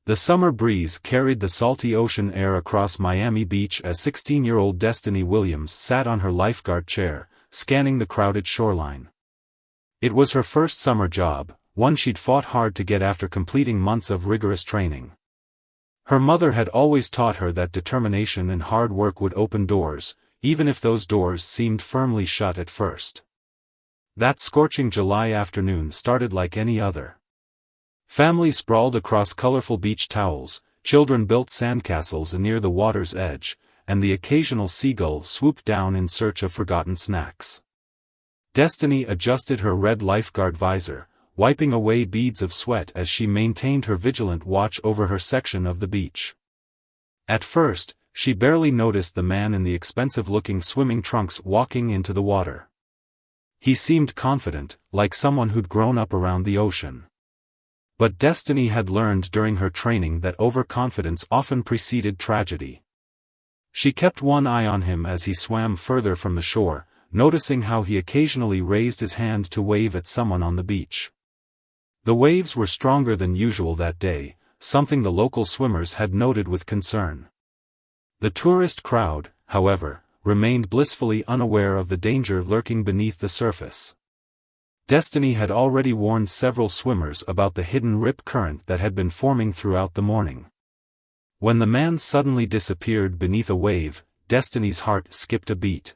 The summer breeze carried the salty ocean air across Miami Beach as 16-year-old Destiny Williams sat on her lifeguard chair, scanning the crowded shoreline. It was her first summer job, one she'd fought hard to get after completing months of rigorous training. Her mother had always taught her that determination and hard work would open doors, even if those doors seemed firmly shut at first. That scorching July afternoon started like any other. Families sprawled across colorful beach towels, children built sandcastles near the water's edge, and the occasional seagull swooped down in search of forgotten snacks. Destiny adjusted her red lifeguard visor, wiping away beads of sweat as she maintained her vigilant watch over her section of the beach. At first, she barely noticed the man in the expensive-looking swimming trunks walking into the water. He seemed confident, like someone who'd grown up around the ocean. But Destiny had learned during her training that overconfidence often preceded tragedy. She kept one eye on him as he swam further from the shore, noticing how he occasionally raised his hand to wave at someone on the beach. The waves were stronger than usual that day, something the local swimmers had noted with concern. The tourist crowd, however, remained blissfully unaware of the danger lurking beneath the surface. Destiny had already warned several swimmers about the hidden rip current that had been forming throughout the morning. When the man suddenly disappeared beneath a wave, Destiny's heart skipped a beat.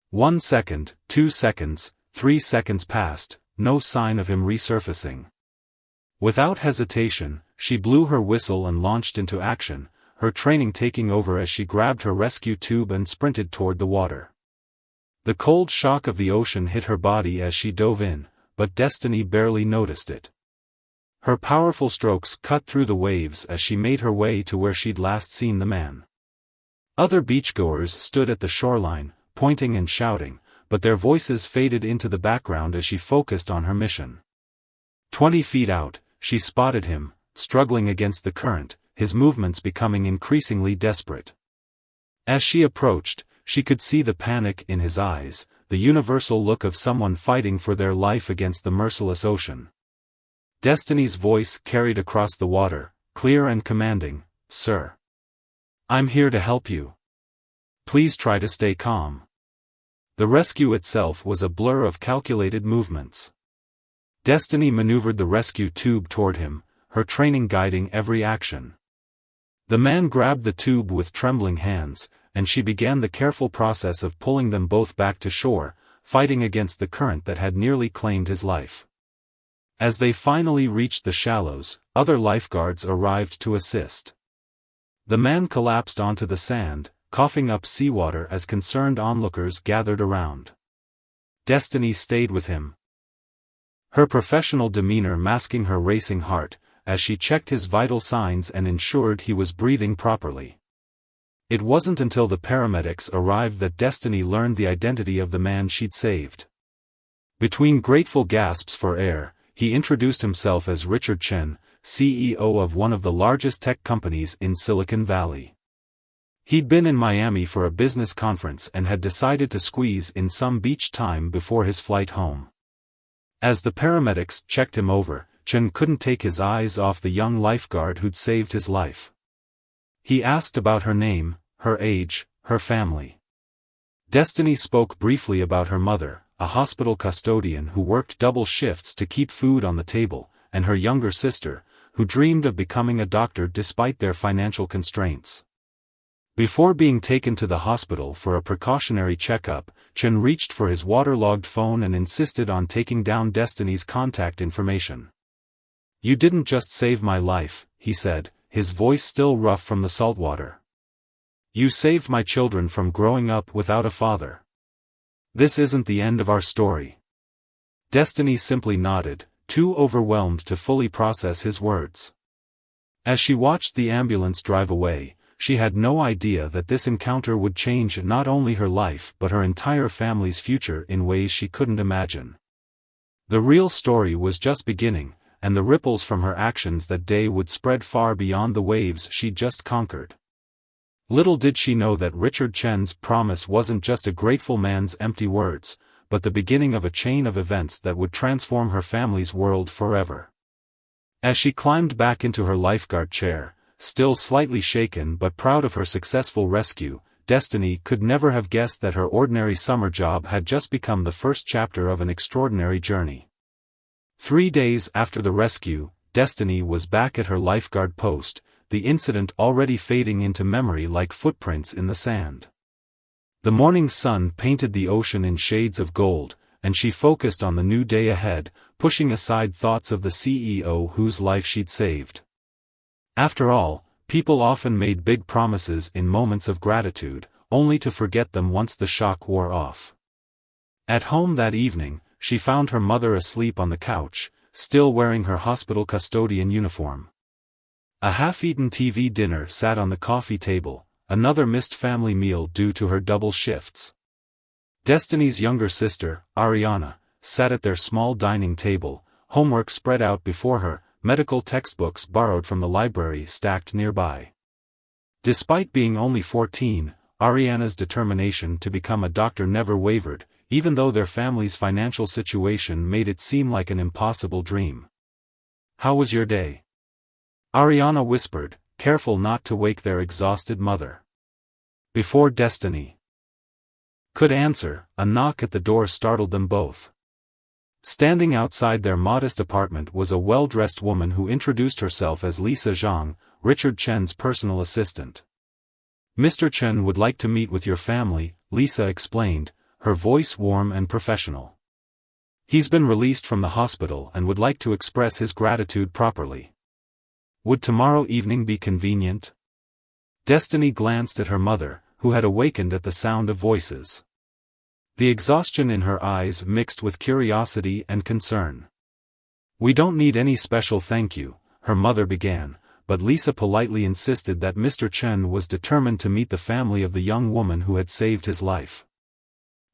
1 second, 2 seconds, 3 seconds passed, no sign of him resurfacing. Without hesitation, she blew her whistle and launched into action, her training taking over as she grabbed her rescue tube and sprinted toward the water. The cold shock of the ocean hit her body as she dove in, but Destiny barely noticed it. Her powerful strokes cut through the waves as she made her way to where she'd last seen the man. Other beachgoers stood at the shoreline, pointing and shouting, but their voices faded into the background as she focused on her mission. 20 feet out, she spotted him, struggling against the current, his movements becoming increasingly desperate. As she approached, she could see the panic in his eyes, the universal look of someone fighting for their life against the merciless ocean. Destiny's voice carried across the water, clear and commanding, "Sir. I'm here to help you. Please try to stay calm." The rescue itself was a blur of calculated movements. Destiny maneuvered the rescue tube toward him, her training guiding every action. The man grabbed the tube with trembling hands, and she began the careful process of pulling them both back to shore, fighting against the current that had nearly claimed his life. As they finally reached the shallows, other lifeguards arrived to assist. The man collapsed onto the sand, coughing up seawater as concerned onlookers gathered around. Destiny stayed with him, her professional demeanor masking her racing heart, as she checked his vital signs and ensured he was breathing properly. It wasn't until the paramedics arrived that Destiny learned the identity of the man she'd saved. Between grateful gasps for air, he introduced himself as Richard Chen, CEO of one of the largest tech companies in Silicon Valley. He'd been in Miami for a business conference and had decided to squeeze in some beach time before his flight home. As the paramedics checked him over, Chen couldn't take his eyes off the young lifeguard who'd saved his life. He asked about her name, her age, her family. Destiny spoke briefly about her mother, a hospital custodian who worked double shifts to keep food on the table, and her younger sister, who dreamed of becoming a doctor despite their financial constraints. Before being taken to the hospital for a precautionary checkup, Chen reached for his waterlogged phone and insisted on taking down Destiny's contact information. "You didn't just save my life," he said, his voice still rough from the saltwater. "You saved my children from growing up without a father. This isn't the end of our story." Destiny simply nodded, too overwhelmed to fully process his words. As she watched the ambulance drive away, she had no idea that this encounter would change not only her life but her entire family's future in ways she couldn't imagine. The real story was just beginning, and the ripples from her actions that day would spread far beyond the waves she'd just conquered. Little did she know that Richard Chen's promise wasn't just a grateful man's empty words, but the beginning of a chain of events that would transform her family's world forever. As she climbed back into her lifeguard chair, still slightly shaken but proud of her successful rescue, Destiny could never have guessed that her ordinary summer job had just become the first chapter of an extraordinary journey. 3 days after the rescue, Destiny was back at her lifeguard post, the incident already fading into memory like footprints in the sand. The morning sun painted the ocean in shades of gold, and she focused on the new day ahead, pushing aside thoughts of the CEO whose life she'd saved. After all, people often made big promises in moments of gratitude, only to forget them once the shock wore off. At home that evening, she found her mother asleep on the couch, still wearing her hospital custodian uniform. A half-eaten TV dinner sat on the coffee table, another missed family meal due to her double shifts. Destiny's younger sister, Ariana, sat at their small dining table, homework spread out before her, medical textbooks borrowed from the library stacked nearby. Despite being only 14, Ariana's determination to become a doctor never wavered, even though their family's financial situation made it seem like an impossible dream. "How was your day?" Ariana whispered, careful not to wake their exhausted mother. Before Destiny could answer, a knock at the door startled them both. Standing outside their modest apartment was a well-dressed woman who introduced herself as Lisa Zhang, Richard Chen's personal assistant. "Mr. Chen would like to meet with your family," Lisa explained, her voice warm and professional. "He's been released from the hospital and would like to express his gratitude properly. Would tomorrow evening be convenient?" Destiny glanced at her mother, who had awakened at the sound of voices. The exhaustion in her eyes mixed with curiosity and concern. "We don't need any special thank you," her mother began, but Lisa politely insisted that Mr. Chen was determined to meet the family of the young woman who had saved his life.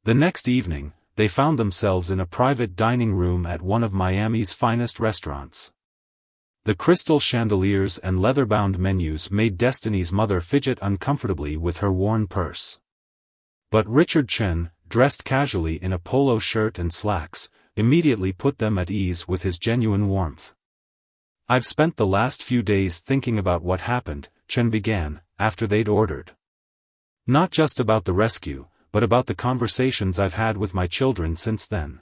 The next evening, they found themselves in a private dining room at one of Miami's finest restaurants. The crystal chandeliers and leather-bound menus made Destiny's mother fidget uncomfortably with her worn purse. But Richard Chen, dressed casually in a polo shirt and slacks, immediately put them at ease with his genuine warmth. "I've spent the last few days thinking about what happened," Chen began, after they'd ordered. "Not just about the rescue, but about the conversations I've had with my children since then."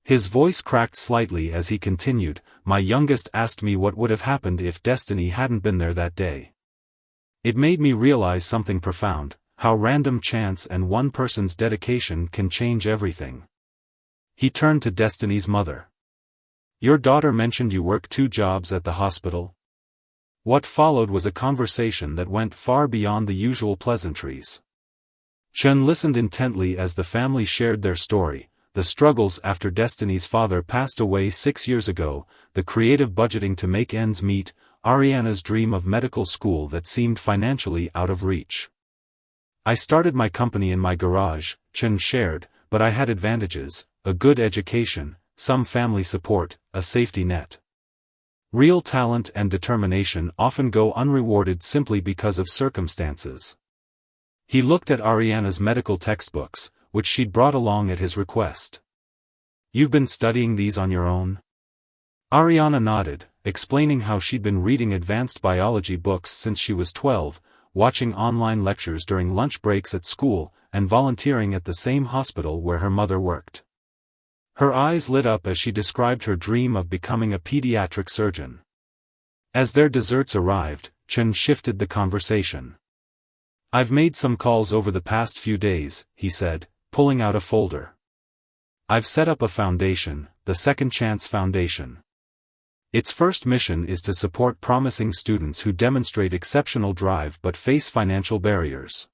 His voice cracked slightly as he continued, "My youngest asked me what would have happened if Destiny hadn't been there that day. It made me realize something profound, how random chance and one person's dedication can change everything." He turned to Destiny's mother. "Your daughter mentioned you work 2 jobs at the hospital?" What followed was a conversation that went far beyond the usual pleasantries. Chen listened intently as the family shared their story, the struggles after Destiny's father passed away 6 years ago, the creative budgeting to make ends meet, Ariana's dream of medical school that seemed financially out of reach. "I started my company in my garage," Chen shared, "but I had advantages, a good education, some family support, a safety net. Real talent and determination often go unrewarded simply because of circumstances." He looked at Ariana's medical textbooks, which she'd brought along at his request. "You've been studying these on your own?" Ariana nodded, explaining how she'd been reading advanced biology books since she was 12, watching online lectures during lunch breaks at school, and volunteering at the same hospital where her mother worked. Her eyes lit up as she described her dream of becoming a pediatric surgeon. As their desserts arrived, Chen shifted the conversation. "I've made some calls over the past few days," he said, pulling out a folder. "I've set up a foundation, the Second Chance Foundation. Its first mission is to support promising students who demonstrate exceptional drive but face financial barriers."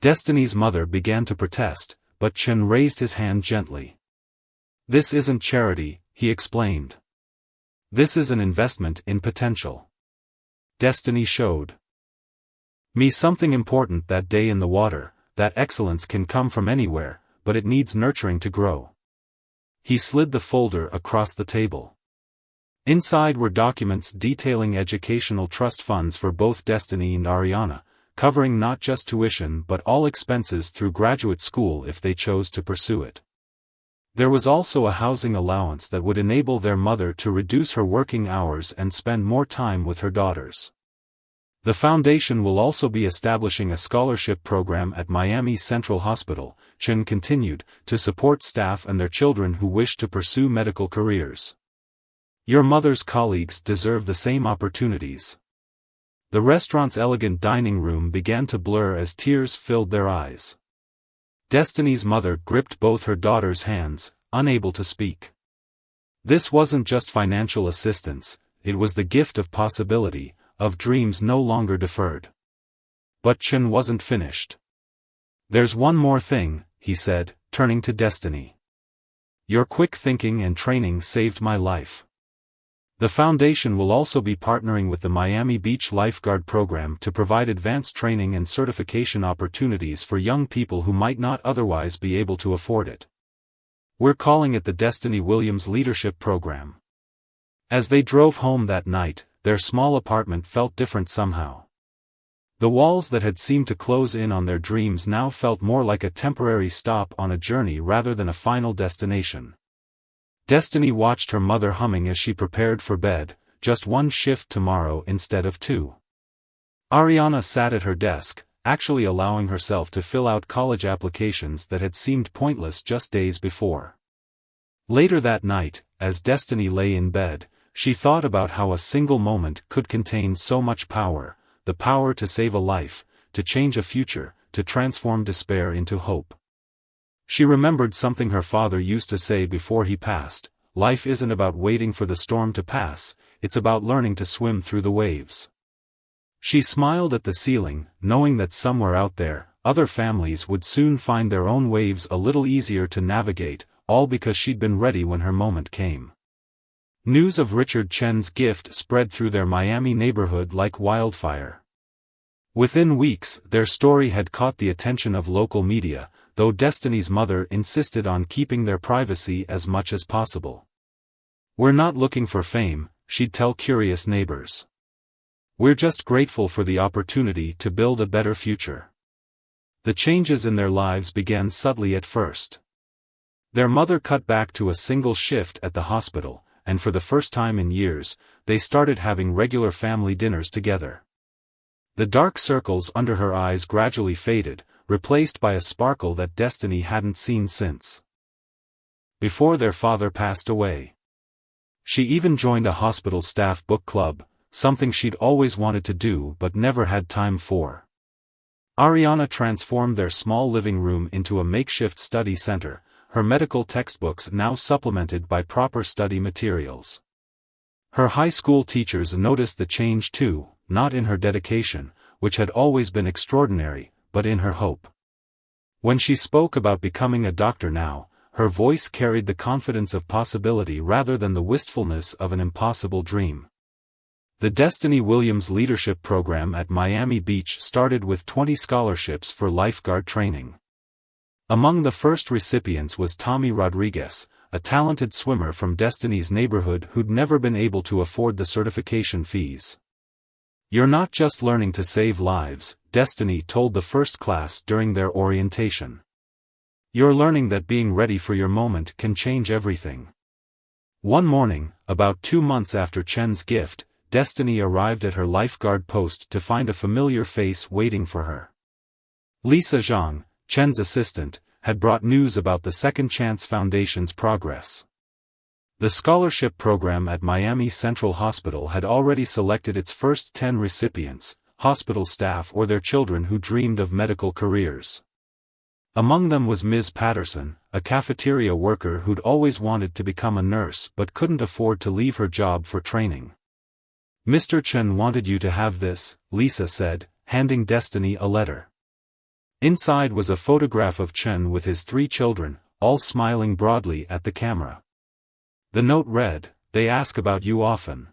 Destiny's mother began to protest, but Chen raised his hand gently. "This isn't charity," he explained. "This is an investment in potential." Destiny showed me something important that day in the water, that excellence can come from anywhere, but it needs nurturing to grow. He slid the folder across the table. Inside were documents detailing educational trust funds for both Destiny and Ariana, covering not just tuition but all expenses through graduate school if they chose to pursue it. There was also a housing allowance that would enable their mother to reduce her working hours and spend more time with her daughters. The foundation will also be establishing a scholarship program at Miami Central Hospital, Chen continued, to support staff and their children who wish to pursue medical careers. Your mother's colleagues deserve the same opportunities. The restaurant's elegant dining room began to blur as tears filled their eyes. Destiny's mother gripped both her daughter's hands, unable to speak. This wasn't just financial assistance, it was the gift of possibility, of dreams no longer deferred. But Chen wasn't finished. There's one more thing, he said, turning to Destiny. Your quick thinking and training saved my life. The foundation will also be partnering with the Miami Beach Lifeguard Program to provide advanced training and certification opportunities for young people who might not otherwise be able to afford it. We're calling it the Destiny Williams Leadership Program. As they drove home that night, their small apartment felt different somehow. The walls that had seemed to close in on their dreams now felt more like a temporary stop on a journey rather than a final destination. Destiny watched her mother humming as she prepared for bed, just one shift tomorrow instead of two. Ariana sat at her desk, actually allowing herself to fill out college applications that had seemed pointless just days before. Later that night, as Destiny lay in bed, she thought about how a single moment could contain so much power, the power to save a life, to change a future, to transform despair into hope. She remembered something her father used to say before he passed: life isn't about waiting for the storm to pass, it's about learning to swim through the waves. She smiled at the ceiling, knowing that somewhere out there, other families would soon find their own waves a little easier to navigate, all because she'd been ready when her moment came. News of Richard Chen's gift spread through their Miami neighborhood like wildfire. Within weeks, their story had caught the attention of local media, though Destiny's mother insisted on keeping their privacy as much as possible. We're not looking for fame, she'd tell curious neighbors. We're just grateful for the opportunity to build a better future. The changes in their lives began subtly at first. Their mother cut back to a single shift at the hospital, and for the first time in years, they started having regular family dinners together. The dark circles under her eyes gradually faded, replaced by a sparkle that Destiny hadn't seen since before their father passed away. She even joined a hospital staff book club, something she'd always wanted to do but never had time for. Ariana transformed their small living room into a makeshift study center, her medical textbooks now supplemented by proper study materials. Her high school teachers noticed the change too, not in her dedication, which had always been extraordinary, but in her hope. When she spoke about becoming a doctor now, her voice carried the confidence of possibility rather than the wistfulness of an impossible dream. The Destiny Williams Leadership Program at Miami Beach started with 20 scholarships for lifeguard training. Among the first recipients was Tommy Rodriguez, a talented swimmer from Destiny's neighborhood who'd never been able to afford the certification fees. You're not just learning to save lives, Destiny told the first class during their orientation. You're learning that being ready for your moment can change everything. One morning, about 2 months after Chen's gift, Destiny arrived at her lifeguard post to find a familiar face waiting for her. Lisa Zhang, Chen's assistant, had brought news about the Second Chance Foundation's progress. The scholarship program at Miami Central Hospital had already selected its first 10 recipients, hospital staff or their children who dreamed of medical careers. Among them was Ms. Patterson, a cafeteria worker who'd always wanted to become a nurse but couldn't afford to leave her job for training. Mr. Chen wanted you to have this, Lisa said, handing Destiny a letter. Inside was a photograph of Chen with his 3 children, all smiling broadly at the camera. The note read, "They ask about you often.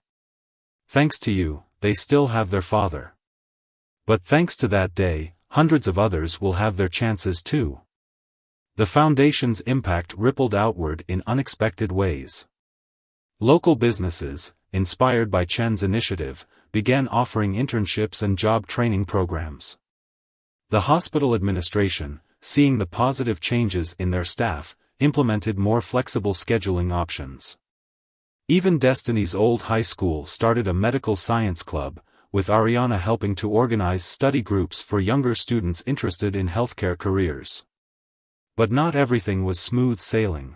Thanks to you, they still have their father. But thanks to that day, hundreds of others will have their chances too." The foundation's impact rippled outward in unexpected ways. Local businesses, inspired by Chen's initiative, began offering internships and job training programs. The hospital administration, seeing the positive changes in their staff, implemented more flexible scheduling options. Even Destiny's old high school started a medical science club, with Ariana helping to organize study groups for younger students interested in healthcare careers. But not everything was smooth sailing.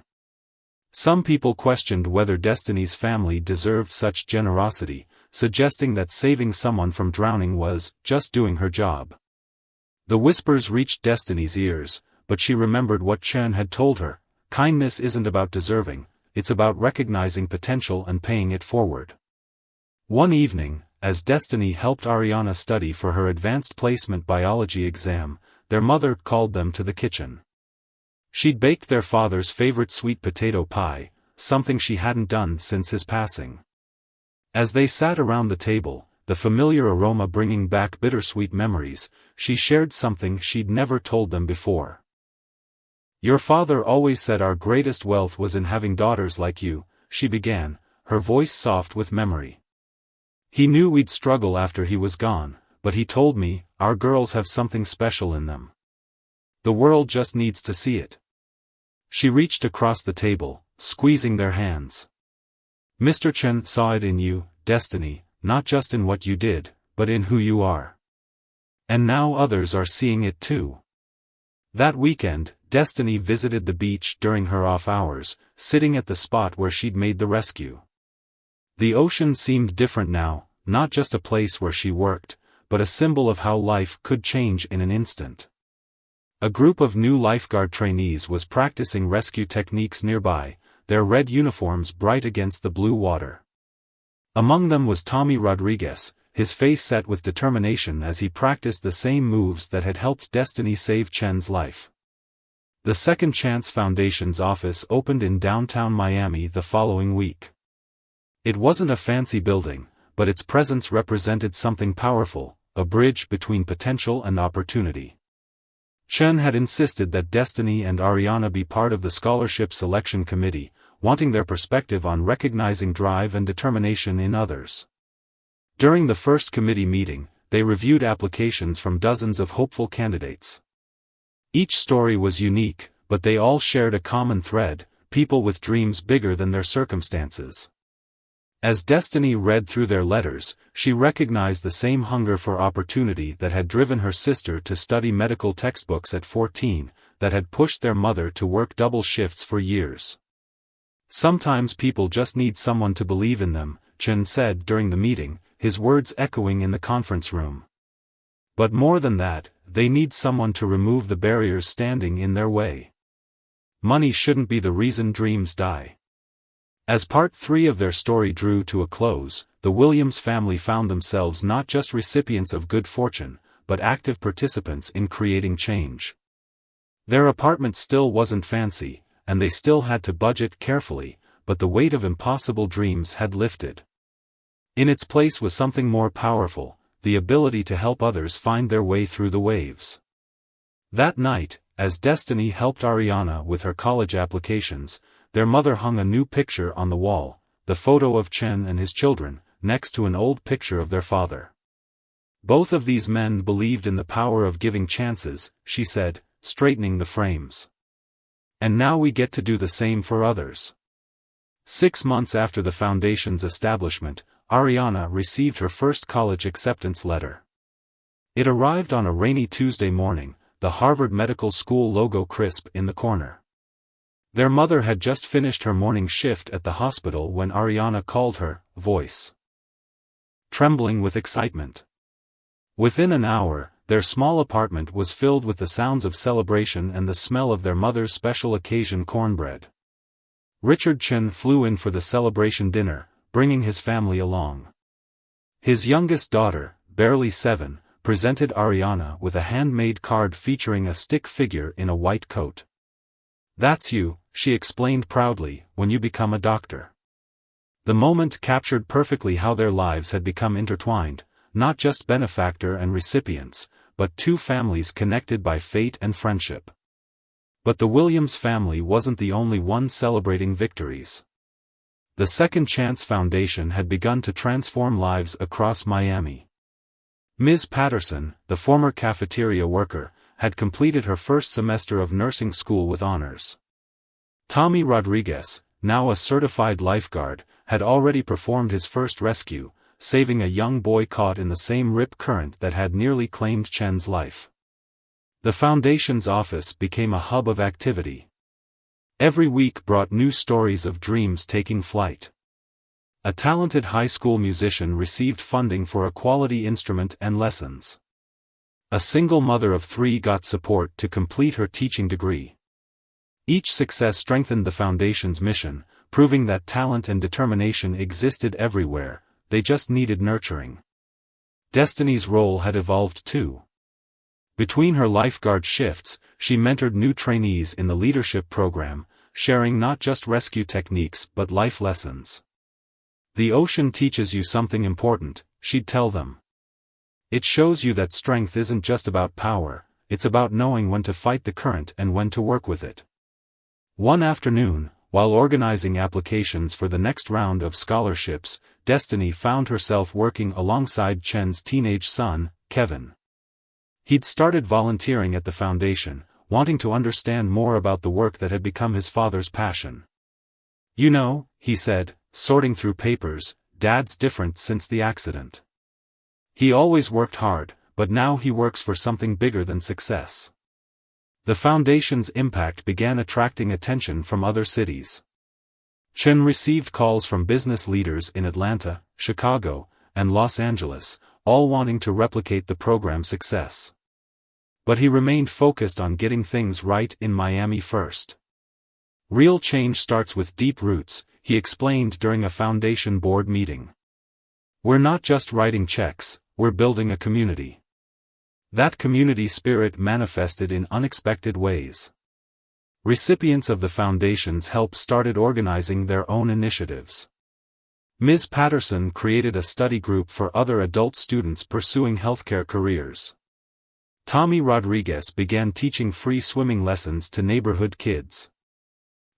Some people questioned whether Destiny's family deserved such generosity, suggesting that saving someone from drowning was just doing her job. The whispers reached Destiny's ears, but she remembered what Chen had told her: kindness isn't about deserving, it's about recognizing potential and paying it forward. One evening, as Destiny helped Ariana study for her advanced placement biology exam, their mother called them to the kitchen. She'd baked their father's favorite sweet potato pie, something she hadn't done since his passing. As they sat around the table, the familiar aroma bringing back bittersweet memories, she shared something she'd never told them before. "Your father always said our greatest wealth was in having daughters like you," she began, her voice soft with memory. "He knew we'd struggle after he was gone, but he told me, our girls have something special in them. The world just needs to see it." She reached across the table, squeezing their hands. "Mr. Chen saw it in you, Destiny, not just in what you did, but in who you are. And now others are seeing it too." That weekend, Destiny visited the beach during her off hours, sitting at the spot where she'd made the rescue. The ocean seemed different now, not just a place where she worked, but a symbol of how life could change in an instant. A group of new lifeguard trainees was practicing rescue techniques nearby, their red uniforms bright against the blue water. Among them was Tommy Rodriguez, his face set with determination as he practiced the same moves that had helped Destiny save Chen's life. The Second Chance Foundation's office opened in downtown Miami the following week. It wasn't a fancy building, but its presence represented something powerful, a bridge between potential and opportunity. Chen had insisted that Destiny and Ariana be part of the scholarship selection committee, wanting their perspective on recognizing drive and determination in others. During the first committee meeting, they reviewed applications from dozens of hopeful candidates. Each story was unique, but they all shared a common thread: people with dreams bigger than their circumstances. As Destiny read through their letters, she recognized the same hunger for opportunity that had driven her sister to study medical textbooks at 14, that had pushed their mother to work double shifts for years. "Sometimes people just need someone to believe in them," Chen said during the meeting, his words echoing in the conference room. "But more than that, they need someone to remove the barriers standing in their way. Money shouldn't be the reason dreams die." As part 3 of their story drew to a close, the Williams family found themselves not just recipients of good fortune, but active participants in creating change. Their apartment still wasn't fancy, and they still had to budget carefully, but the weight of impossible dreams had lifted. In its place was something more powerful: the ability to help others find their way through the waves. That night, as Destiny helped Ariana with her college applications, their mother hung a new picture on the wall, the photo of Chen and his children, next to an old picture of their father. "Both of these men believed in the power of giving chances," she said, straightening the frames. "And now we get to do the same for others." 6 months after the foundation's establishment, Ariana received her first college acceptance letter. It arrived on a rainy Tuesday morning, the Harvard Medical School logo crisp in the corner. Their mother had just finished her morning shift at the hospital when Ariana called her, voice trembling with excitement. Within an hour, their small apartment was filled with the sounds of celebration and the smell of their mother's special occasion cornbread. Richard Chen flew in for the celebration dinner, bringing his family along. His youngest daughter, barely 7, presented Ariana with a handmade card featuring a stick figure in a white coat. "That's you," she explained proudly, "when you become a doctor." The moment captured perfectly how their lives had become intertwined, not just benefactor and recipients, but two families connected by fate and friendship. But the Williams family wasn't the only one celebrating victories. The Second Chance Foundation had begun to transform lives across Miami. Ms. Patterson, the former cafeteria worker, had completed her first semester of nursing school with honors. Tommy Rodriguez, now a certified lifeguard, had already performed his first rescue, saving a young boy caught in the same rip current that had nearly claimed Chen's life. The Foundation's office became a hub of activity. Every week brought new stories of dreams taking flight. A talented high school musician received funding for a quality instrument and lessons. A single mother of 3 got support to complete her teaching degree. Each success strengthened the Foundation's mission, proving that talent and determination existed everywhere, they just needed nurturing. Destiny's role had evolved too. Between her lifeguard shifts, she mentored new trainees in the leadership program, sharing not just rescue techniques but life lessons. "The ocean teaches you something important," she'd tell them. "It shows you that strength isn't just about power, it's about knowing when to fight the current and when to work with it." One afternoon, while organizing applications for the next round of scholarships, Destiny found herself working alongside Chen's teenage son, Kevin. He'd started volunteering at the Foundation, wanting to understand more about the work that had become his father's passion. "You know," he said, sorting through papers, "Dad's different since the accident. He always worked hard, but now he works for something bigger than success." The Foundation's impact began attracting attention from other cities. Chen received calls from business leaders in Atlanta, Chicago, and Los Angeles, all wanting to replicate the program's success. But he remained focused on getting things right in Miami first. "Real change starts with deep roots," he explained during a Foundation board meeting. "We're not just writing checks, we're building a community." That community spirit manifested in unexpected ways. Recipients of the Foundation's help started organizing their own initiatives. Ms. Patterson created a study group for other adult students pursuing healthcare careers. Tommy Rodriguez began teaching free swimming lessons to neighborhood kids.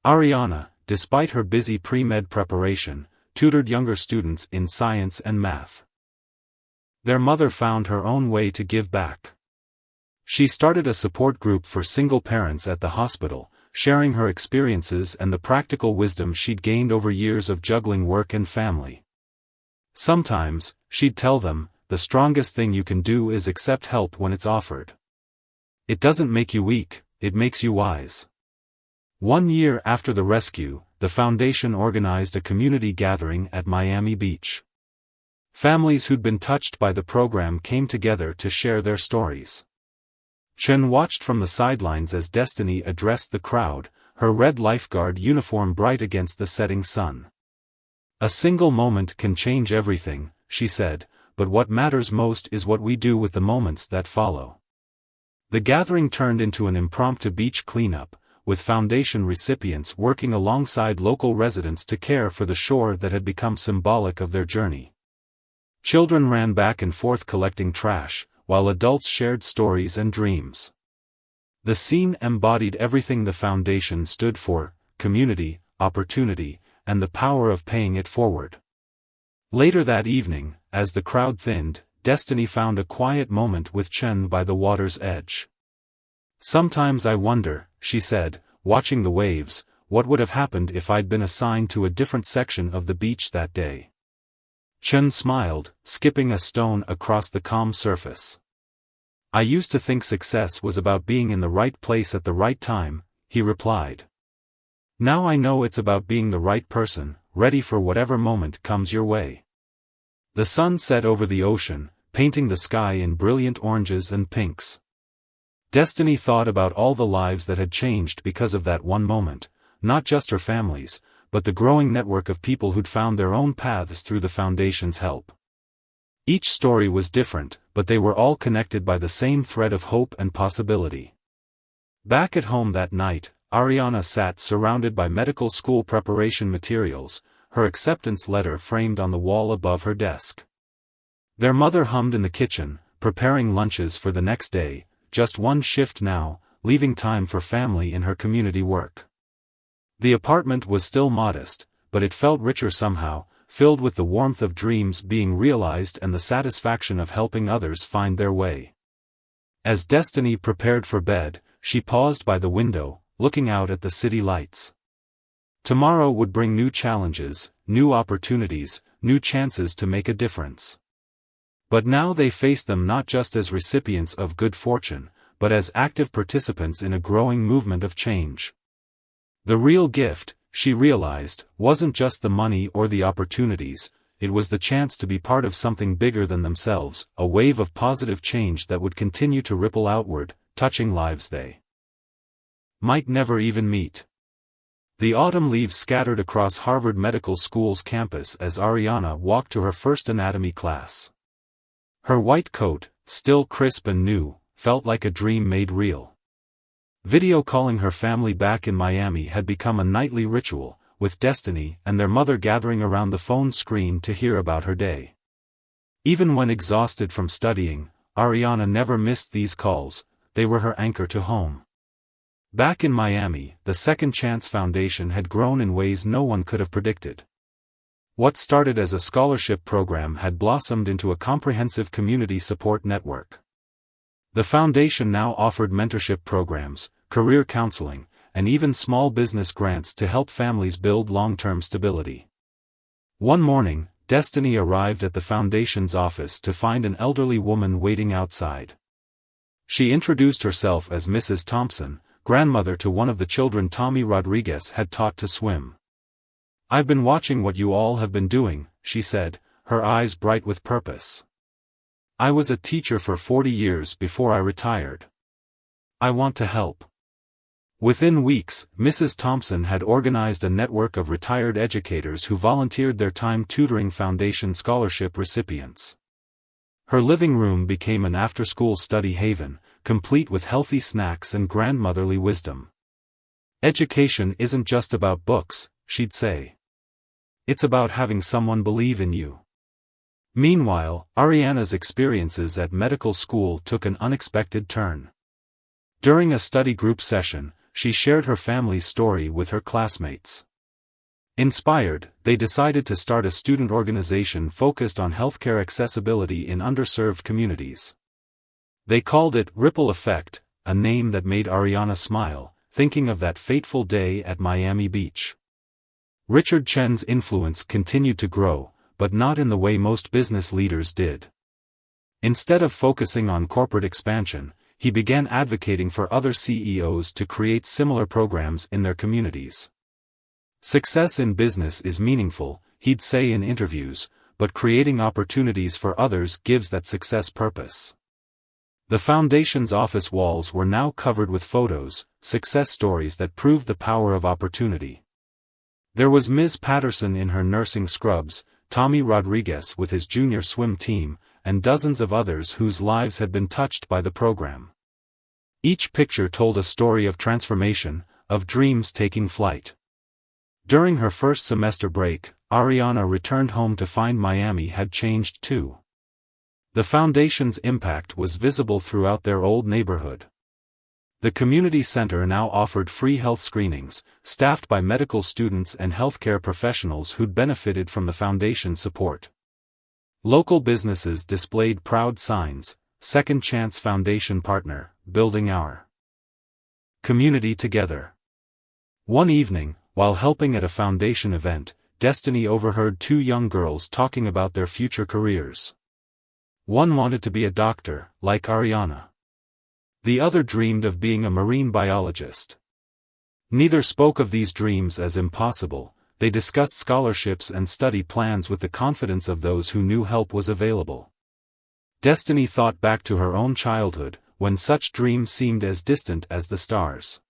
Ariana, despite her busy pre-med preparation, tutored younger students in science and math. Their mother found her own way to give back. She started a support group for single parents at the hospital, sharing her experiences and the practical wisdom she'd gained over years of juggling work and family. Sometimes, she'd tell them, "The strongest thing you can do is accept help when it's offered. It doesn't make you weak, it makes you wise." 1 year after the rescue, the Foundation organized a community gathering at Miami Beach. Families who'd been touched by the program came together to share their stories. Chen watched from the sidelines as Destiny addressed the crowd, her red lifeguard uniform bright against the setting sun. "A single moment can change everything," she said, "but what matters most is what we do with the moments that follow." The gathering turned into an impromptu beach cleanup, with Foundation recipients working alongside local residents to care for the shore that had become symbolic of their journey. Children ran back and forth collecting trash, while adults shared stories and dreams. The scene embodied everything the Foundation stood for: community, opportunity, and the power of paying it forward. Later that evening, as the crowd thinned, Destiny found a quiet moment with Chen by the water's edge. "Sometimes I wonder," she said, watching the waves, "what would have happened if I'd been assigned to a different section of the beach that day." Chen smiled, skipping a stone across the calm surface. "I used to think success was about being in the right place at the right time," he replied. "Now I know it's about being the right person, ready for whatever moment comes your way." The sun set over the ocean, painting the sky in brilliant oranges and pinks. Destiny thought about all the lives that had changed because of that one moment, not just her family's, but the growing network of people who'd found their own paths through the Foundation's help. Each story was different, but they were all connected by the same thread of hope and possibility. Back at home that night, Ariana sat surrounded by medical school preparation materials, her acceptance letter framed on the wall above her desk. Their mother hummed in the kitchen, preparing lunches for the next day, just one shift now, leaving time for family in her community work. The apartment was still modest, but it felt richer somehow, filled with the warmth of dreams being realized and the satisfaction of helping others find their way. As Destiny prepared for bed, she paused by the window, looking out at the city lights. Tomorrow would bring new challenges, new opportunities, new chances to make a difference. But now they faced them not just as recipients of good fortune, but as active participants in a growing movement of change. The real gift, she realized, wasn't just the money or the opportunities, it was the chance to be part of something bigger than themselves, a wave of positive change that would continue to ripple outward, touching lives they might never even meet. The autumn leaves scattered across Harvard Medical School's campus as Ariana walked to her first anatomy class. Her white coat, still crisp and new, felt like a dream made real. Video calling her family back in Miami had become a nightly ritual, with Destiny and their mother gathering around the phone screen to hear about her day. Even when exhausted from studying, Ariana never missed these calls, they were her anchor to home. Back in Miami, the Second Chance Foundation had grown in ways no one could have predicted. What started as a scholarship program had blossomed into a comprehensive community support network. The foundation now offered mentorship programs, career counseling, and even small business grants to help families build long-term stability. One morning, Destiny arrived at the foundation's office to find an elderly woman waiting outside. She introduced herself as Mrs. Thompson, grandmother to one of the children Tommy Rodriguez had taught to swim. "I've been watching what you all have been doing," she said, her eyes bright with purpose. "I was a teacher for 40 years before I retired. I want to help." Within weeks, Mrs. Thompson had organized a network of retired educators who volunteered their time tutoring foundation scholarship recipients. Her living room became an after-school study haven, complete with healthy snacks and grandmotherly wisdom. "Education isn't just about books," she'd say. "It's about having someone believe in you." Meanwhile, Ariana's experiences at medical school took an unexpected turn. During a study group session, she shared her family's story with her classmates. Inspired, they decided to start a student organization focused on healthcare accessibility in underserved communities. They called it Ripple Effect, a name that made Ariana smile, thinking of that fateful day at Miami Beach. Richard Chen's influence continued to grow, but not in the way most business leaders did. Instead of focusing on corporate expansion, he began advocating for other CEOs to create similar programs in their communities. "Success in business is meaningful," he'd say in interviews, "but creating opportunities for others gives that success purpose." The foundation's office walls were now covered with photos, success stories that proved the power of opportunity. There was Ms. Patterson in her nursing scrubs, Tommy Rodriguez with his junior swim team, and dozens of others whose lives had been touched by the program. Each picture told a story of transformation, of dreams taking flight. During her first semester break, Ariana returned home to find Miami had changed too. The foundation's impact was visible throughout their old neighborhood. The community center now offered free health screenings, staffed by medical students and healthcare professionals who'd benefited from the foundation's support. Local businesses displayed proud signs, "Second Chance Foundation Partner, building our community together." One evening, while helping at a foundation event, Destiny overheard two young girls talking about their future careers. One wanted to be a doctor, like Ariana. The other dreamed of being a marine biologist. Neither spoke of these dreams as impossible, they discussed scholarships and study plans with the confidence of those who knew help was available. Destiny thought back to her own childhood, when such dreams seemed as distant as the stars.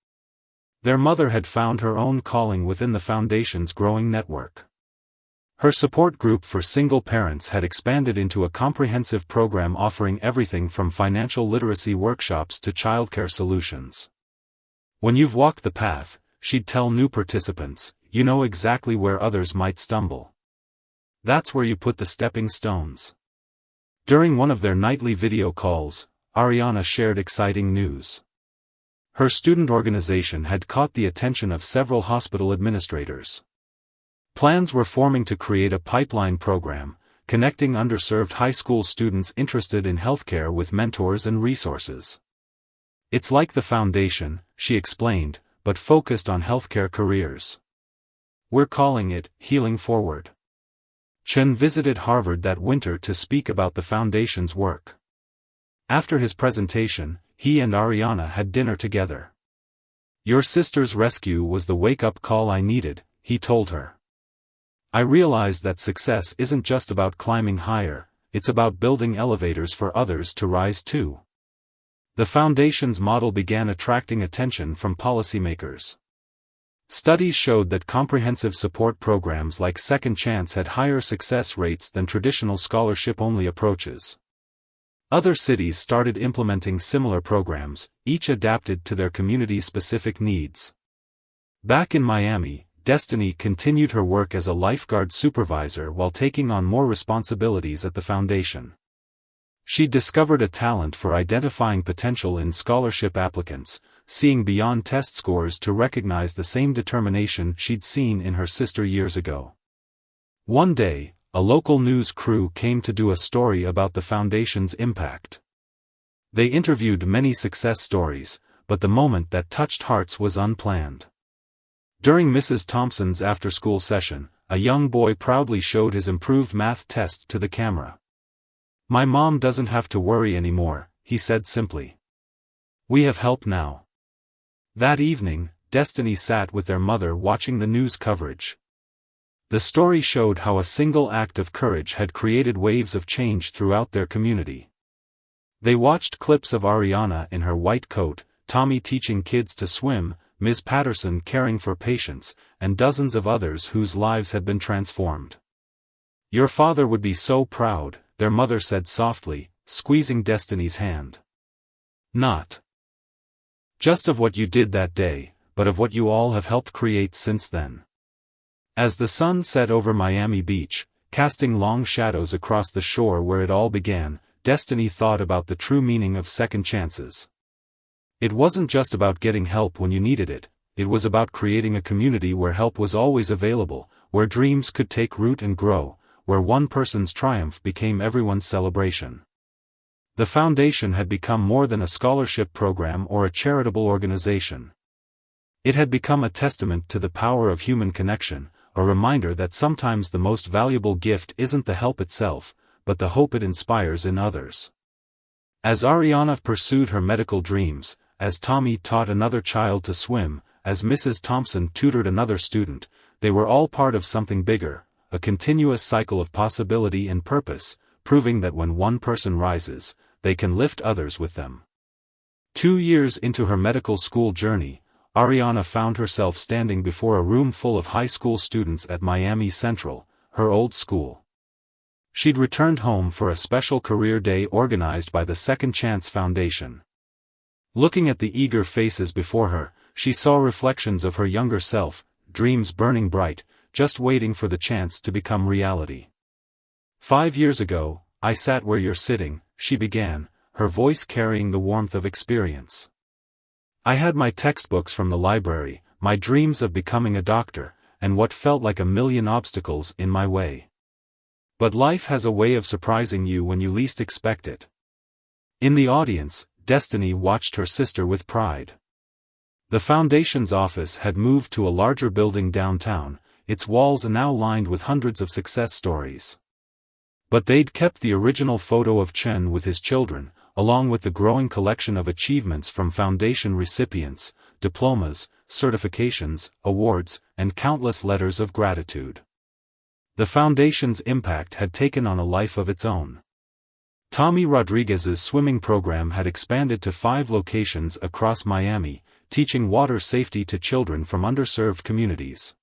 Their mother had found her own calling within the foundation's growing network. Her support group for single parents had expanded into a comprehensive program offering everything from financial literacy workshops to childcare solutions. "When you've walked the path," she'd tell new participants, "you know exactly where others might stumble. That's where you put the stepping stones." During one of their nightly video calls, Ariana shared exciting news. Her student organization had caught the attention of several hospital administrators. Plans were forming to create a pipeline program, connecting underserved high school students interested in healthcare with mentors and resources. "It's like the foundation," she explained, "but focused on healthcare careers. We're calling it Healing Forward. Chen visited Harvard that winter to speak about the foundation's work. After his presentation, he and Ariana had dinner together. "Your sister's rescue was the wake-up call I needed," he told her. "I realized that success isn't just about climbing higher, it's about building elevators for others to rise too." The foundation's model began attracting attention from policymakers. Studies showed that comprehensive support programs like Second Chance had higher success rates than traditional scholarship-only approaches. Other cities started implementing similar programs, each adapted to their community's specific needs. Back in Miami, Destiny continued her work as a lifeguard supervisor while taking on more responsibilities at the foundation. She discovered a talent for identifying potential in scholarship applicants, seeing beyond test scores to recognize the same determination she'd seen in her sister years ago. One day, a local news crew came to do a story about the foundation's impact. They interviewed many success stories, but the moment that touched hearts was unplanned. During Mrs. Thompson's after-school session, a young boy proudly showed his improved math test to the camera. "My mom doesn't have to worry anymore," he said simply. "We have help now." That evening, Destiny sat with their mother watching the news coverage. The story showed how a single act of courage had created waves of change throughout their community. They watched clips of Ariana in her white coat, Tommy teaching kids to swim, Ms. Patterson caring for patients, and dozens of others whose lives had been transformed. "Your father would be so proud," their mother said softly, squeezing Destiny's hand. "Not just of what you did that day, but of what you all have helped create since then." As the sun set over Miami Beach, casting long shadows across the shore where it all began, Destiny thought about the true meaning of second chances. It wasn't just about getting help when you needed it, it was about creating a community where help was always available, where dreams could take root and grow, where one person's triumph became everyone's celebration. The foundation had become more than a scholarship program or a charitable organization. It had become a testament to the power of human connection, a reminder that sometimes the most valuable gift isn't the help itself, but the hope it inspires in others. As Ariana pursued her medical dreams, as Tommy taught another child to swim, as Mrs. Thompson tutored another student, they were all part of something bigger, a continuous cycle of possibility and purpose, proving that when one person rises, they can lift others with them. 2 years into her medical school journey, Ariana found herself standing before a room full of high school students at Miami Central, her old school. She'd returned home for a special career day organized by the Second Chance Foundation. Looking at the eager faces before her, she saw reflections of her younger self, dreams burning bright, just waiting for the chance to become reality. "5 years ago, I sat where you're sitting," she began, her voice carrying the warmth of experience. "I had my textbooks from the library, my dreams of becoming a doctor, and what felt like a million obstacles in my way. But life has a way of surprising you when you least expect it." In the audience, Destiny watched her sister with pride. The foundation's office had moved to a larger building downtown, its walls now lined with hundreds of success stories. But they'd kept the original photo of Chen with his children, along with the growing collection of achievements from foundation recipients, diplomas, certifications, awards, and countless letters of gratitude. The foundation's impact had taken on a life of its own. Tommy Rodriguez's swimming program had expanded to 5 locations across Miami, teaching water safety to children from underserved communities.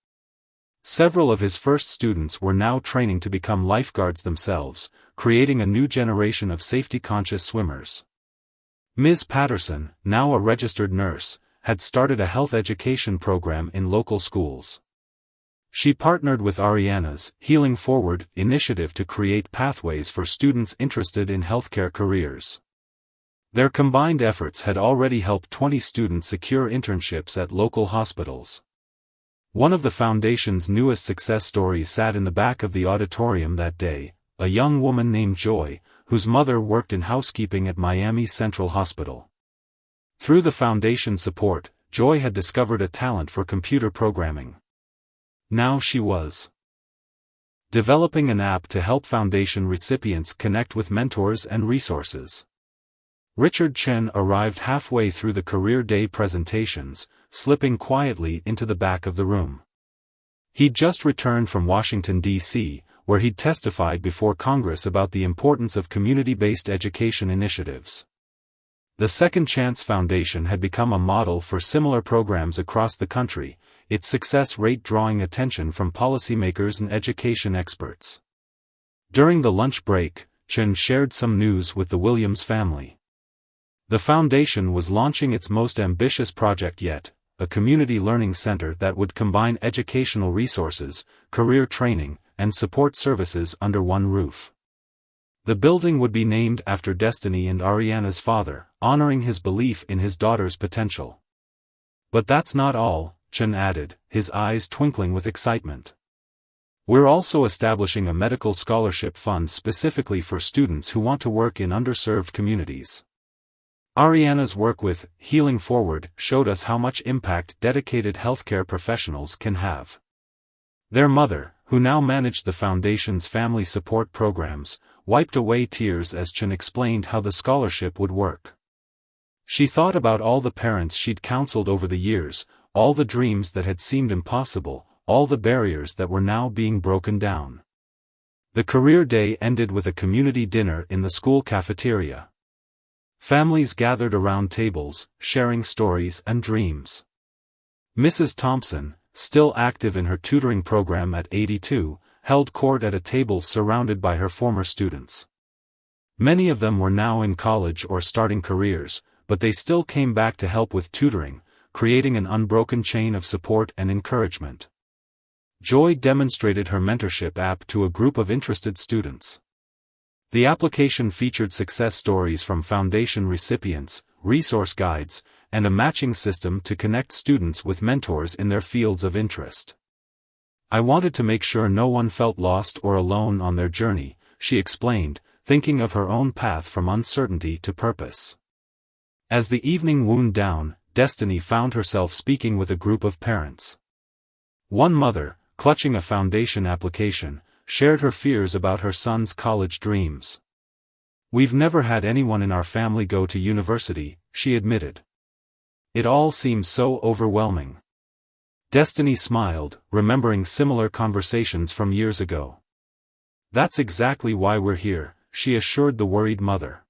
Several of his first students were now training to become lifeguards themselves, creating a new generation of safety-conscious swimmers. Ms. Patterson, now a registered nurse, had started a health education program in local schools. She partnered with Ariana's Healing Forward initiative to create pathways for students interested in healthcare careers. Their combined efforts had already helped 20 students secure internships at local hospitals. One of the foundation's newest success stories sat in the back of the auditorium that day, a young woman named Joy, whose mother worked in housekeeping at Miami Central Hospital. Through the foundation's support, Joy had discovered a talent for computer programming. Now she was developing an app to help foundation recipients connect with mentors and resources. Richard Chen arrived halfway through the career day presentations, slipping quietly into the back of the room. He'd just returned from Washington, D.C., where he'd testified before Congress about the importance of community-based education initiatives. The Second Chance Foundation had become a model for similar programs across the country, its success rate drawing attention from policymakers and education experts. During the lunch break, Chen shared some news with the Williams family. The foundation was launching its most ambitious project yet, a community learning center that would combine educational resources, career training, and support services under one roof. The building would be named after Destiny and Ariana's father, honoring his belief in his daughter's potential. But that's not all, Chen added, his eyes twinkling with excitement. We're also establishing a medical scholarship fund specifically for students who want to work in underserved communities. Ariana's work with Healing Forward showed us how much impact dedicated healthcare professionals can have. Their mother, who now managed the foundation's family support programs, wiped away tears as Chen explained how the scholarship would work. She thought about all the parents she'd counseled over the years, all the dreams that had seemed impossible, all the barriers that were now being broken down. The career day ended with a community dinner in the school cafeteria. Families gathered around tables, sharing stories and dreams. Mrs. Thompson, still active in her tutoring program at 82, held court at a table surrounded by her former students. Many of them were now in college or starting careers, but they still came back to help with tutoring, creating an unbroken chain of support and encouragement. Joy demonstrated her mentorship app to a group of interested students. The application featured success stories from foundation recipients, resource guides, and a matching system to connect students with mentors in their fields of interest. I wanted to make sure no one felt lost or alone on their journey, she explained, thinking of her own path from uncertainty to purpose. As the evening wound down, Destiny found herself speaking with a group of parents. One mother, clutching a foundation application, shared her fears about her son's college dreams. "We've never had anyone in our family go to university," she admitted. "It all seems so overwhelming." Destiny smiled, remembering similar conversations from years ago. "That's exactly why we're here," she assured the worried mother.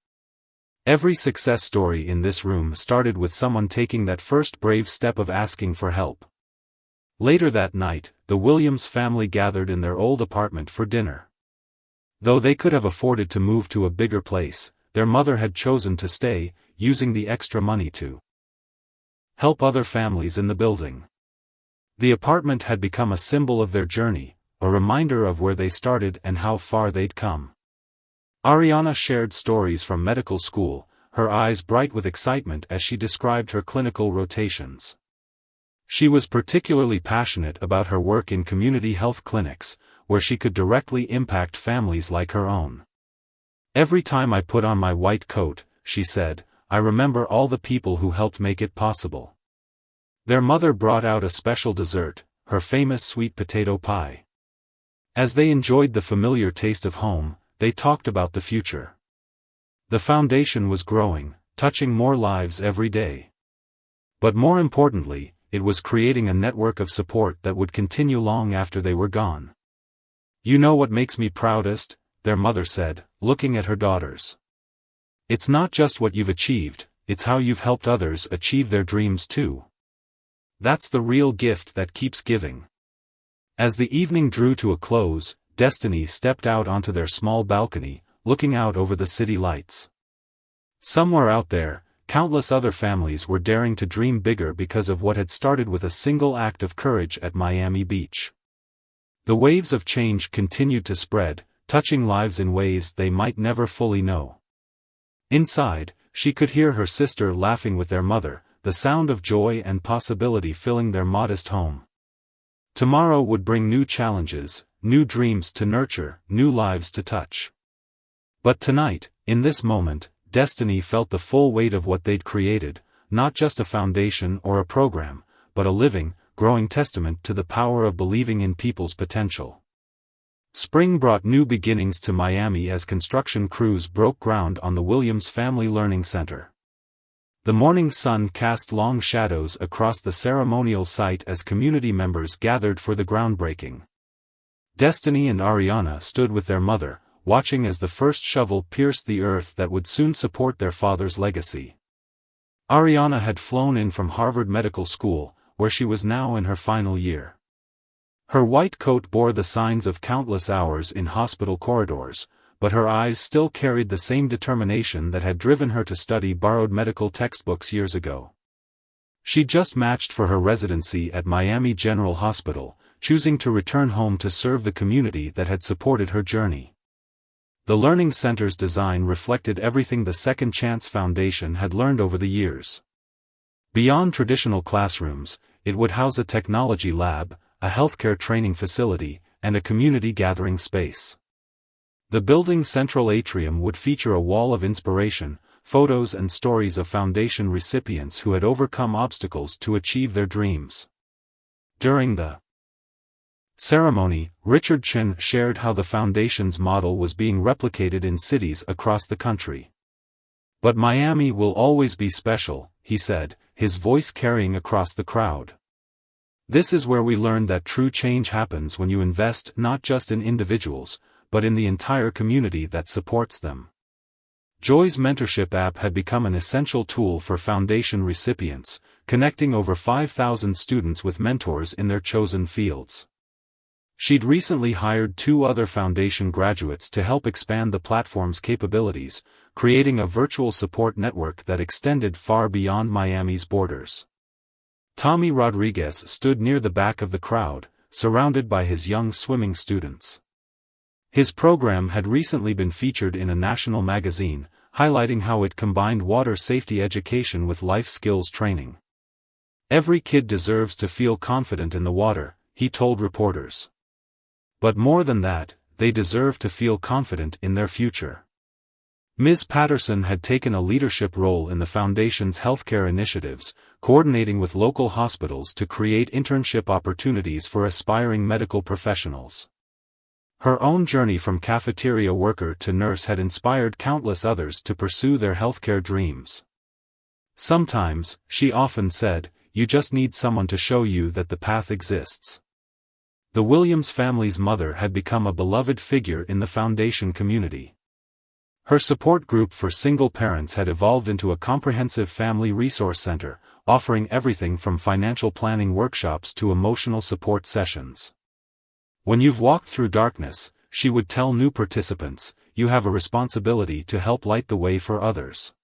Every success story in this room started with someone taking that first brave step of asking for help. Later that night, the Williams family gathered in their old apartment for dinner. Though they could have afforded to move to a bigger place, their mother had chosen to stay, using the extra money to help other families in the building. The apartment had become a symbol of their journey, a reminder of where they started and how far they'd come. Ariana shared stories from medical school, her eyes bright with excitement as she described her clinical rotations. She was particularly passionate about her work in community health clinics, where she could directly impact families like her own. "Every time I put on my white coat," she said, "I remember all the people who helped make it possible." Their mother brought out a special dessert, her famous sweet potato pie. As they enjoyed the familiar taste of home, they talked about the future. The foundation was growing, touching more lives every day. But more importantly, it was creating a network of support that would continue long after they were gone. "You know what makes me proudest?" their mother said, looking at her daughters. "It's not just what you've achieved, it's how you've helped others achieve their dreams too. That's the real gift that keeps giving." As the evening drew to a close, Destiny stepped out onto their small balcony, looking out over the city lights. Somewhere out there, countless other families were daring to dream bigger because of what had started with a single act of courage at Miami Beach. The waves of change continued to spread, touching lives in ways they might never fully know. Inside, she could hear her sister laughing with their mother, the sound of joy and possibility filling their modest home. Tomorrow would bring new challenges, new dreams to nurture, new lives to touch. But tonight, in this moment, Destiny felt the full weight of what they'd created, not just a foundation or a program, but a living, growing testament to the power of believing in people's potential. Spring brought new beginnings to Miami as construction crews broke ground on the Williams Family Learning Center. The morning sun cast long shadows across the ceremonial site as community members gathered for the groundbreaking. Destiny and Ariana stood with their mother, watching as the first shovel pierced the earth that would soon support their father's legacy. Ariana had flown in from Harvard Medical School, where she was now in her final year. Her white coat bore the signs of countless hours in hospital corridors, but her eyes still carried the same determination that had driven her to study borrowed medical textbooks years ago. She'd just matched for her residency at Miami General Hospital, choosing to return home to serve the community that had supported her journey. The Learning Center's design reflected everything the Second Chance Foundation had learned over the years. Beyond traditional classrooms, it would house a technology lab, a healthcare training facility, and a community gathering space. The building's central atrium would feature a wall of inspiration, photos and stories of foundation recipients who had overcome obstacles to achieve their dreams. During the ceremony, Richard Chen shared how the foundation's model was being replicated in cities across the country. "But Miami will always be special," he said, his voice carrying across the crowd. "This is where we learned that true change happens when you invest not just in individuals, but in the entire community that supports them." Joy's mentorship app had become an essential tool for foundation recipients, connecting over 5,000 students with mentors in their chosen fields. She'd recently hired 2 other foundation graduates to help expand the platform's capabilities, creating a virtual support network that extended far beyond Miami's borders. Tommy Rodriguez stood near the back of the crowd, surrounded by his young swimming students. His program had recently been featured in a national magazine, highlighting how it combined water safety education with life skills training. "Every kid deserves to feel confident in the water," he told reporters. "But more than that, they deserve to feel confident in their future." Ms. Patterson had taken a leadership role in the Foundation's healthcare initiatives, coordinating with local hospitals to create internship opportunities for aspiring medical professionals. Her own journey from cafeteria worker to nurse had inspired countless others to pursue their healthcare dreams. "Sometimes," she often said, "you just need someone to show you that the path exists." The Williams family's mother had become a beloved figure in the Foundation community. Her support group for single parents had evolved into a comprehensive family resource center, offering everything from financial planning workshops to emotional support sessions. "When you've walked through darkness," she would tell new participants, "you have a responsibility to help light the way for others."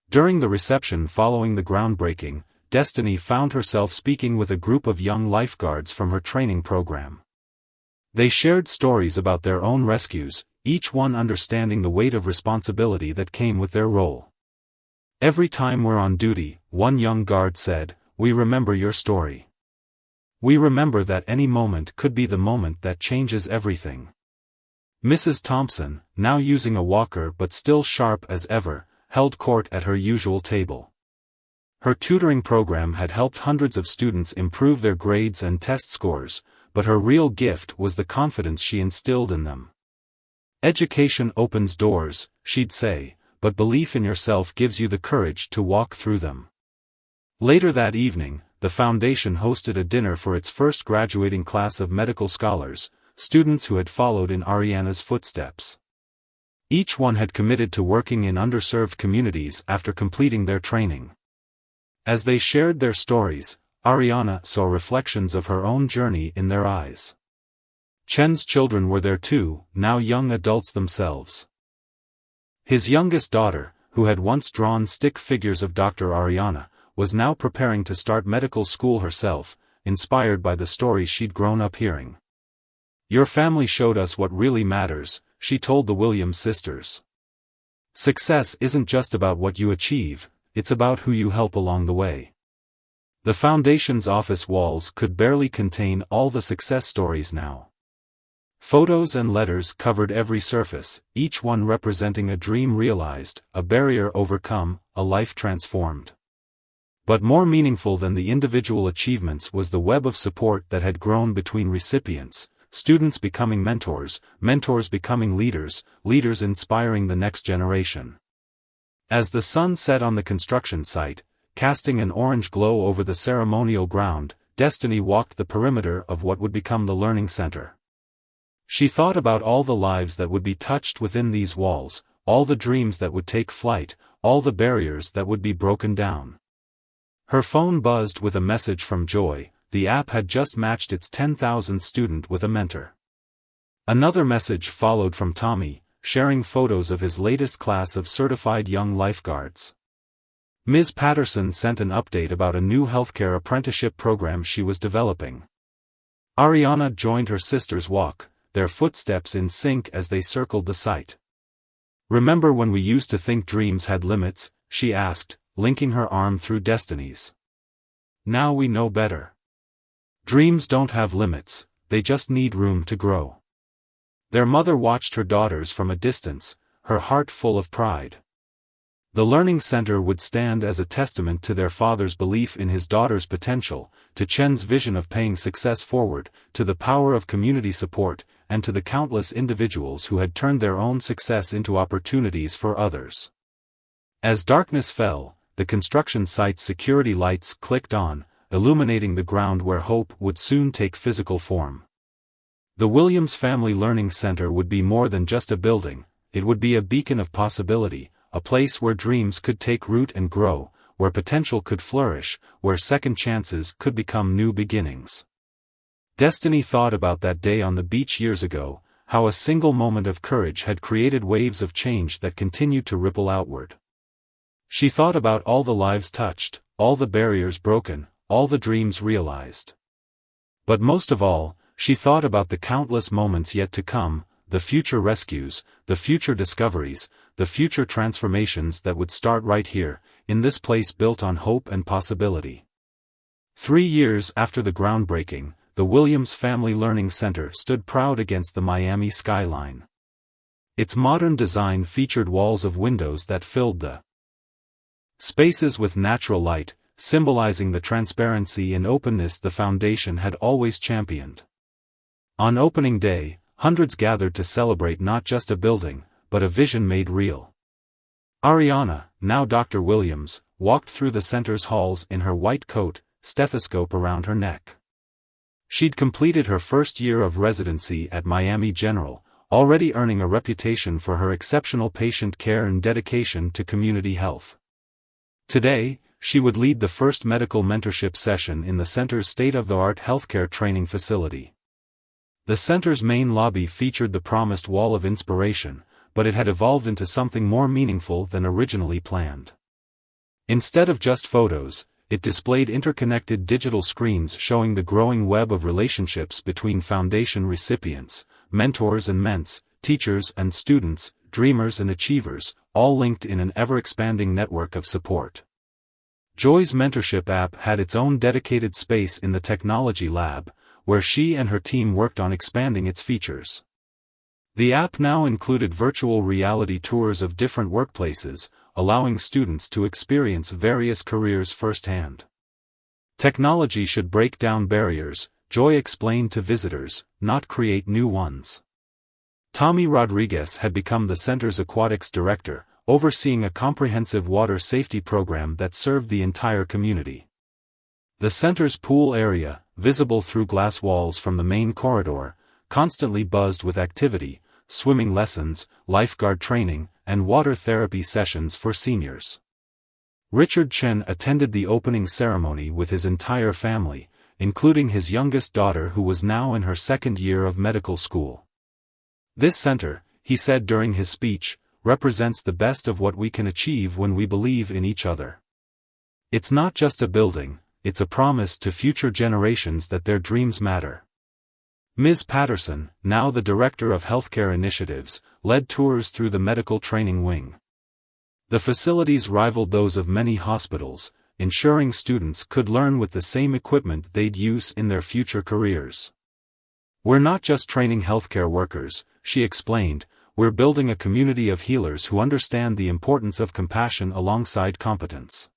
During the reception following the groundbreaking, Destiny found herself speaking with a group of young lifeguards from her training program. They shared stories about their own rescues, each one understanding the weight of responsibility that came with their role. "Every time we're on duty," one young guard said, "we remember your story. We remember that any moment could be the moment that changes everything." Mrs. Thompson, now using a walker but still sharp as ever, held court at her usual table. Her tutoring program had helped hundreds of students improve their grades and test scores, but her real gift was the confidence she instilled in them. "Education opens doors," she'd say, "but belief in yourself gives you the courage to walk through them." Later that evening, the Foundation hosted a dinner for its first graduating class of medical scholars, students who had followed in Ariana's footsteps. Each one had committed to working in underserved communities after completing their training. As they shared their stories, Ariana saw reflections of her own journey in their eyes. Chen's children were there too, now young adults themselves. His youngest daughter, who had once drawn stick figures of Dr. Ariana, was now preparing to start medical school herself, inspired by the stories she'd grown up hearing. "Your family showed us what really matters," she told the Williams sisters. "Success isn't just about what you achieve, it's about who you help along the way." The Foundation's office walls could barely contain all the success stories now. Photos and letters covered every surface, each one representing a dream realized, a barrier overcome, a life transformed. But more meaningful than the individual achievements was the web of support that had grown between recipients, students becoming mentors, mentors becoming leaders, leaders inspiring the next generation. As the sun set on the construction site, casting an orange glow over the ceremonial ground, Destiny walked the perimeter of what would become the learning center. She thought about all the lives that would be touched within these walls, all the dreams that would take flight, all the barriers that would be broken down. Her phone buzzed with a message from Joy. The app had just matched its 10,000th student with a mentor. Another message followed from Tommy, sharing photos of his latest class of certified young lifeguards. Ms. Patterson sent an update about a new healthcare apprenticeship program she was developing. Ariana joined her sister's walk, their footsteps in sync as they circled the site. "Remember when we used to think dreams had limits?" she asked, linking her arm through Destiny's. "Now we know better. Dreams don't have limits, they just need room to grow." Their mother watched her daughters from a distance, her heart full of pride. The Learning Center would stand as a testament to their father's belief in his daughter's potential, to Chen's vision of paying success forward, to the power of community support, and to the countless individuals who had turned their own success into opportunities for others. As darkness fell, the construction site's security lights clicked on, illuminating the ground where hope would soon take physical form. The Williams Family Learning Center would be more than just a building, it would be a beacon of possibility, a place where dreams could take root and grow, where potential could flourish, where second chances could become new beginnings. Destiny thought about that day on the beach years ago, how a single moment of courage had created waves of change that continued to ripple outward. She thought about all the lives touched, all the barriers broken, all the dreams realized. But most of all, she thought about the countless moments yet to come, the future rescues, the future discoveries, the future transformations that would start right here, in this place built on hope and possibility. 3 years after the groundbreaking, the Williams Family Learning Center stood proud against the Miami skyline. Its modern design featured walls of windows that filled the spaces with natural light, symbolizing the transparency and openness the foundation had always championed. On opening day, hundreds gathered to celebrate not just a building, but a vision made real. Ariana, now Dr. Williams, walked through the center's halls in her white coat, stethoscope around her neck. She'd completed her first year of residency at Miami General, already earning a reputation for her exceptional patient care and dedication to community health. Today, she would lead the first medical mentorship session in the center's state-of-the-art healthcare training facility. The center's main lobby featured the promised wall of inspiration, but it had evolved into something more meaningful than originally planned. Instead of just photos, it displayed interconnected digital screens showing the growing web of relationships between foundation recipients, mentors and ments, teachers and students, dreamers and achievers, all linked in an ever-expanding network of support. Joy's mentorship app had its own dedicated space in the technology lab, where she and her team worked on expanding its features. The app now included virtual reality tours of different workplaces, allowing students to experience various careers firsthand. Technology should break down barriers, Joy explained to visitors, not create new ones. Tommy Rodriguez had become the center's aquatics director, overseeing a comprehensive water safety program that served the entire community. The center's pool area, visible through glass walls from the main corridor, constantly buzzed with activity, swimming lessons, lifeguard training, and water therapy sessions for seniors. Richard Chen attended the opening ceremony with his entire family, including his youngest daughter who was now in her second year of medical school. "This center," he said during his speech, "represents the best of what we can achieve when we believe in each other. It's not just a building, it's a promise to future generations that their dreams matter." Ms. Patterson, now the Director of Healthcare Initiatives, led tours through the medical training wing. The facilities rivaled those of many hospitals, ensuring students could learn with the same equipment they'd use in their future careers. "We're not just training healthcare workers," she explained, "we're building a community of healers who understand the importance of compassion alongside competence."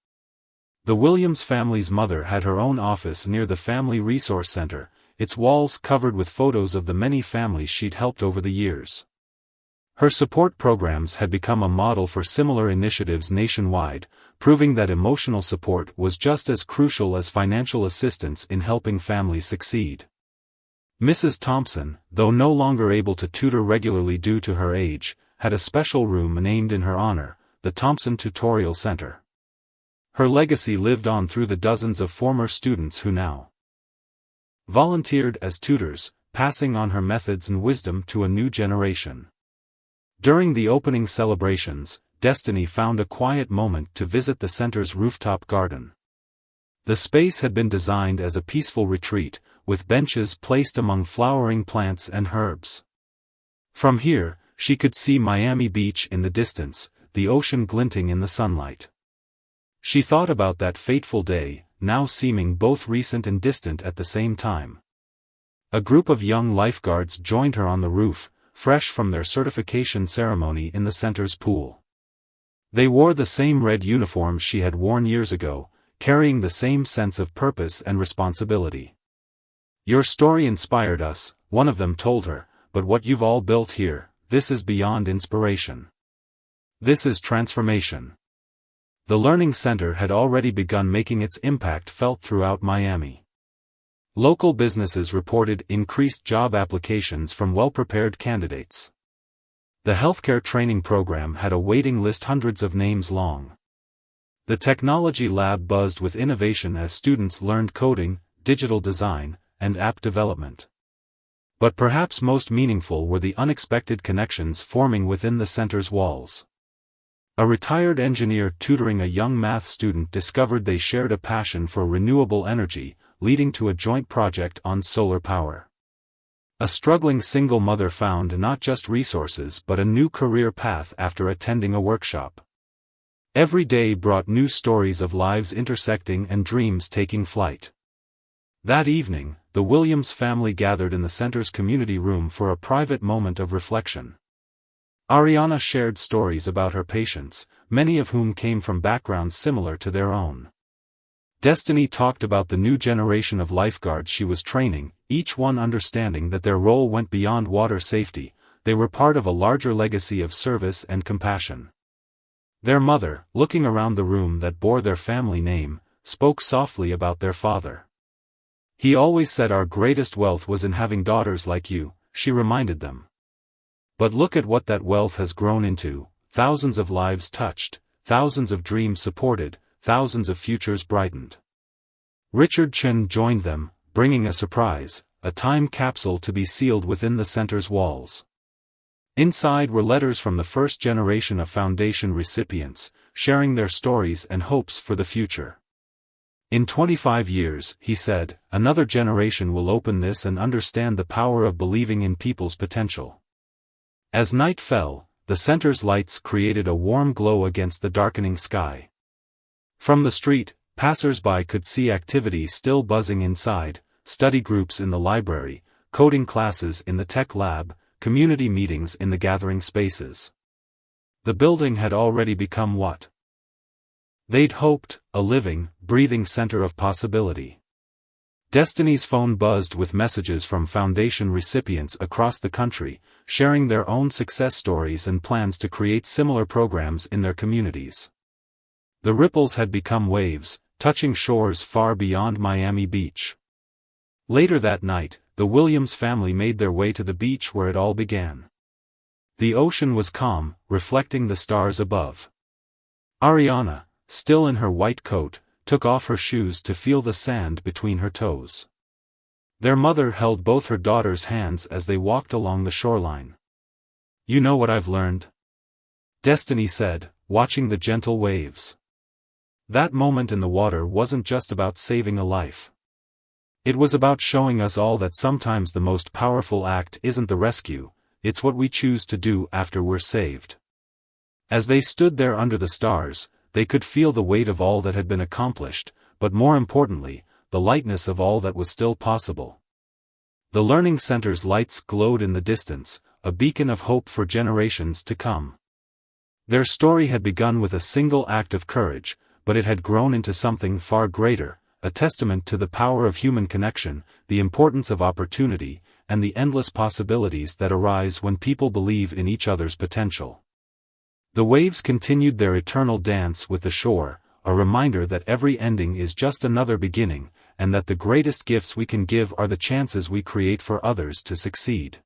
The Williams family's mother had her own office near the Family Resource Center, its walls covered with photos of the many families she'd helped over the years. Her support programs had become a model for similar initiatives nationwide, proving that emotional support was just as crucial as financial assistance in helping families succeed. Mrs. Thompson, though no longer able to tutor regularly due to her age, had a special room named in her honor, the Thompson Tutorial Center. Her legacy lived on through the dozens of former students who now volunteered as tutors, passing on her methods and wisdom to a new generation. During the opening celebrations, Destiny found a quiet moment to visit the center's rooftop garden. The space had been designed as a peaceful retreat, with benches placed among flowering plants and herbs. From here, she could see Miami Beach in the distance, the ocean glinting in the sunlight. She thought about that fateful day, now seeming both recent and distant at the same time. A group of young lifeguards joined her on the roof, fresh from their certification ceremony in the center's pool. They wore the same red uniforms she had worn years ago, carrying the same sense of purpose and responsibility. "Your story inspired us," one of them told her, "but what you've all built here, this is beyond inspiration. This is transformation." The Learning Center had already begun making its impact felt throughout Miami. Local businesses reported increased job applications from well-prepared candidates. The healthcare training program had a waiting list hundreds of names long. The technology lab buzzed with innovation as students learned coding, digital design, and app development. But perhaps most meaningful were the unexpected connections forming within the center's walls. A retired engineer tutoring a young math student discovered they shared a passion for renewable energy, leading to a joint project on solar power. A struggling single mother found not just resources but a new career path after attending a workshop. Every day brought new stories of lives intersecting and dreams taking flight. That evening, the Williams family gathered in the center's community room for a private moment of reflection. Ariana shared stories about her patients, many of whom came from backgrounds similar to their own. Destiny talked about the new generation of lifeguards she was training, each one understanding that their role went beyond water safety, they were part of a larger legacy of service and compassion. Their mother, looking around the room that bore their family name, spoke softly about their father. "He always said our greatest wealth was in having daughters like you," she reminded them. But look at what that wealth has grown into: thousands of lives touched, thousands of dreams supported, thousands of futures brightened. Richard Chen joined them, bringing a surprise, a time capsule to be sealed within the center's walls. Inside were letters from the first generation of foundation recipients, sharing their stories and hopes for the future. "In 25 years," he said, "another generation will open this and understand the power of believing in people's potential." As night fell, the center's lights created a warm glow against the darkening sky. From the street, passers-by could see activity still buzzing inside: study groups in the library, coding classes in the tech lab, community meetings in the gathering spaces. The building had already become what they'd hoped: a living, breathing center of possibility. Destiny's phone buzzed with messages from foundation recipients across the country, sharing their own success stories and plans to create similar programs in their communities. The ripples had become waves, touching shores far beyond Miami Beach. Later that night, the Williams family made their way to the beach where it all began. The ocean was calm, reflecting the stars above. Ariana, still in her white coat, took off her shoes to feel the sand between her toes. Their mother held both her daughters' hands as they walked along the shoreline. "You know what I've learned?" Destiny said, watching the gentle waves. That moment in the water wasn't just about saving a life. It was about showing us all that sometimes the most powerful act isn't the rescue, it's what we choose to do after we're saved. As they stood there under the stars, they could feel the weight of all that had been accomplished, but more importantly, the lightness of all that was still possible. The Learning Center's lights glowed in the distance, a beacon of hope for generations to come. Their story had begun with a single act of courage, but it had grown into something far greater, a testament to the power of human connection, the importance of opportunity, and the endless possibilities that arise when people believe in each other's potential. The waves continued their eternal dance with the shore, a reminder that every ending is just another beginning, and that the greatest gifts we can give are the chances we create for others to succeed.